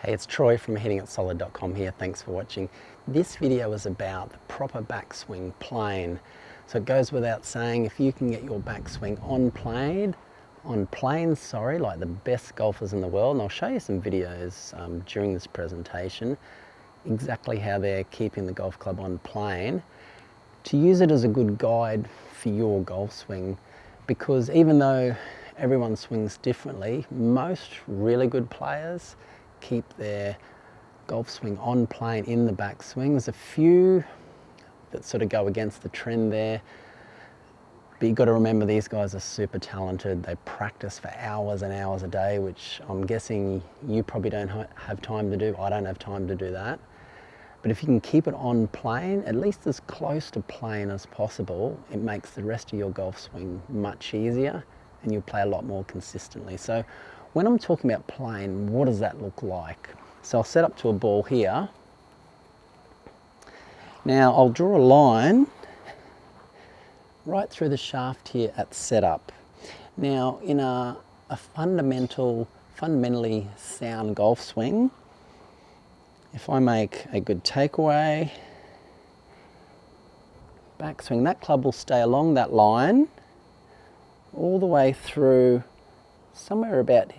Hey, it's Troy from hittingitsolid.com here. Thanks for watching. This video is about the proper backswing plane. So it goes without saying, if you can get your backswing on plane, like the best golfers in the world, and I'll show you some videos during this presentation, exactly how they're keeping the golf club on plane, to use it as a good guide for your golf swing. Because even though everyone swings differently, most really good players keep their golf swing on plane in the backswing. There's a few that sort of go against the trend there, but you've got to remember these guys are super talented. They practice for hours and hours a day, which I'm guessing you probably don't have time to do. I don't have time to do that. But if you can keep it on plane, at least as close to plane as possible, it makes the rest of your golf swing much easier and you'll play a lot more consistently. So when I'm talking about plane, what does that look like? So I'll set up to a ball here. Now I'll draw a line right through the shaft here at setup. Now in a fundamentally sound golf swing, if I make a good takeaway, backswing, that club will stay along that line all the way through somewhere about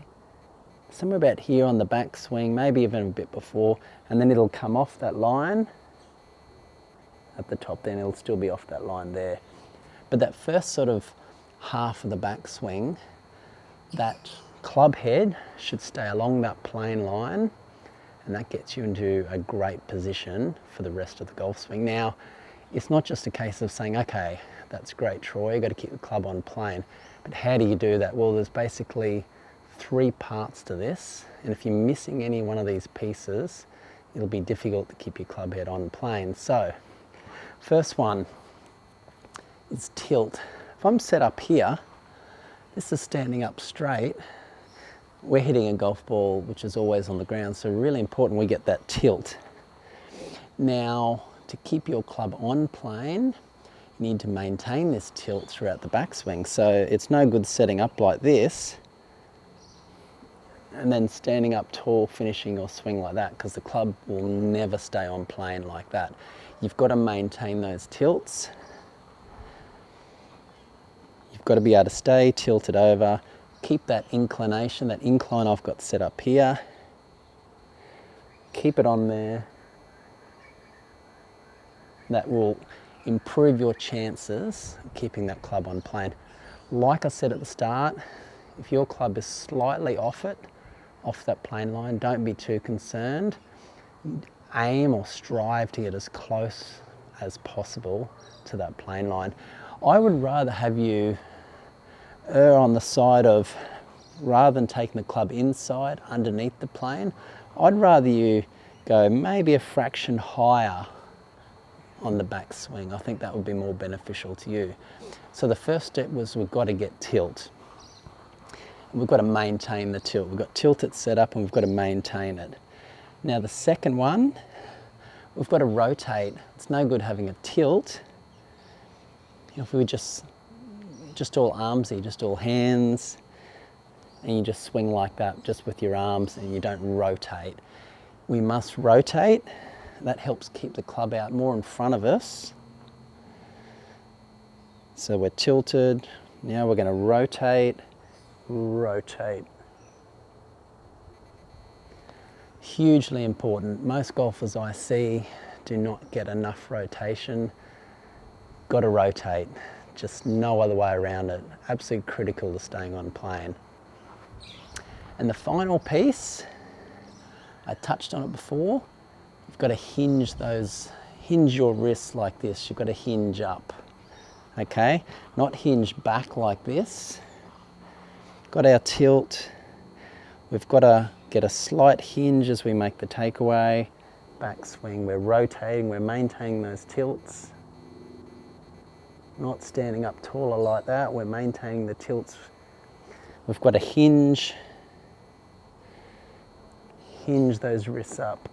here on the backswing, maybe even a bit before, and then it'll come off that line at the top, then it'll still be off that line there. But that first sort of half of the backswing, that club head should stay along that plane line, and that gets you into a great position for the rest of the golf swing. Now, it's not just a case of saying, okay, that's great, Troy, you've got to keep the club on plane. But how do you do that? Well, there's basically three parts to this, and if you're missing any one of these pieces, it'll be difficult to keep your club head on plane. So, first one is tilt. If I'm set up here, this is standing up straight. We're hitting a golf ball which is always on the ground, so really important we get that tilt. Now, to keep your club on plane, you need to maintain this tilt throughout the backswing. So it's no good setting up like this and then standing up tall, finishing your swing like that, because the club will never stay on plane like that. You've got to maintain those tilts. You've got to be able to stay tilted over. Keep that inclination, that incline I've got set up here. Keep it on there. That will improve your chances of keeping that club on plane. Like I said at the start, if your club is slightly off that plane line, don't be too concerned. Aim or strive to get as close as possible to that plane line. I would rather have you err on the side of, rather than taking the club inside underneath the plane, I'd rather you go maybe a fraction higher on the backswing. I think that would be more beneficial to you. So the first step was we've got to get tilt. We've got to maintain the tilt. We've got tilt it set up and we've got to maintain it. Now the second one, we've got to rotate. It's no good having a tilt if we just all armsy, just all hands, and you just swing like that just with your arms and you don't rotate. We must rotate. That helps keep the club out more in front of us. So we're tilted. Now we're going to rotate. Hugely important. Most golfers I see do not get enough rotation. Got to rotate. Just no other way around it. Absolutely critical to staying on plane. And the final piece, I touched on it before, you've got to hinge your wrists like this. You've got to hinge up, okay? Not hinge back like this. Got our tilt. We've got to get a slight hinge as we make the takeaway. Backswing, we're rotating, we're maintaining those tilts. Not standing up taller like that, we're maintaining the tilts. We've got to hinge those wrists up.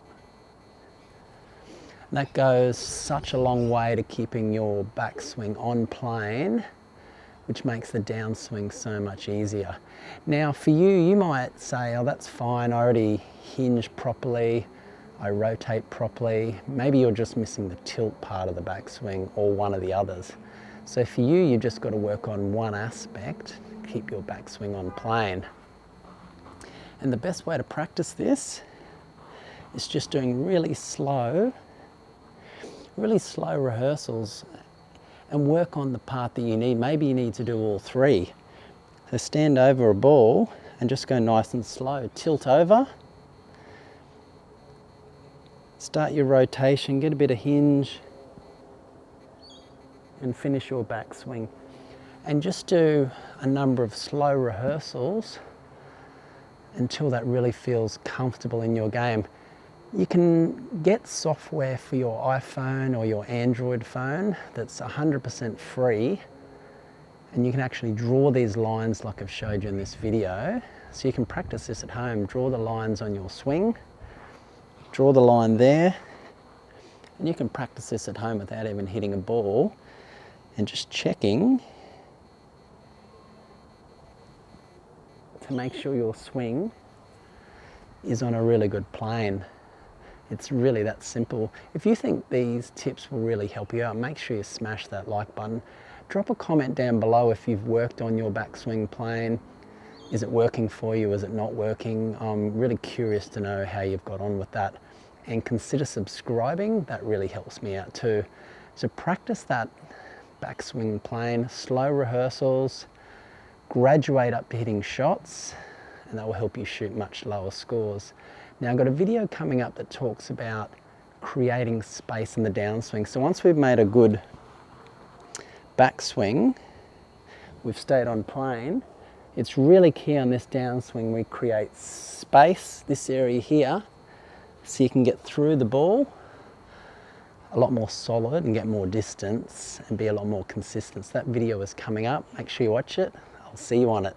And that goes such a long way to keeping your backswing on plane which makes the downswing so much easier. Now for you, you might say, oh, that's fine, I already hinge properly, I rotate properly. Maybe you're just missing the tilt part of the backswing or one of the others. So for you, you've just got to work on one aspect, keep your backswing on plane. And the best way to practice this is just doing really slow rehearsals and work on the part that you need. Maybe you need to do all three. So stand over a ball and just go nice and slow. Tilt over, start your rotation, get a bit of hinge, and finish your backswing. And just do a number of slow rehearsals until that really feels comfortable in your game. You can get software for your iPhone or your Android phone that's 100% free, and you can actually draw these lines like I've showed you in this video. So you can practice this at home. Draw the lines on your swing, draw the line there, and you can practice this at home without even hitting a ball and just checking to make sure your swing is on a really good plane. It's really that simple. If you think these tips will really help you out, make sure you smash that like button. Drop a comment down below if you've worked on your backswing plane. Is it working for you? Is it not working? I'm really curious to know how you've got on with that. And consider subscribing. That really helps me out too. So practice that backswing plane, slow rehearsals, graduate up to hitting shots, and that will help you shoot much lower scores. Now I've got a video coming up that talks about creating space in the downswing. So once we've made a good backswing, we've stayed on plane, it's really key on this downswing we create space, this area here, so you can get through the ball a lot more solid and get more distance and be a lot more consistent. So that video is coming up. Make sure you watch it. I'll see you on it.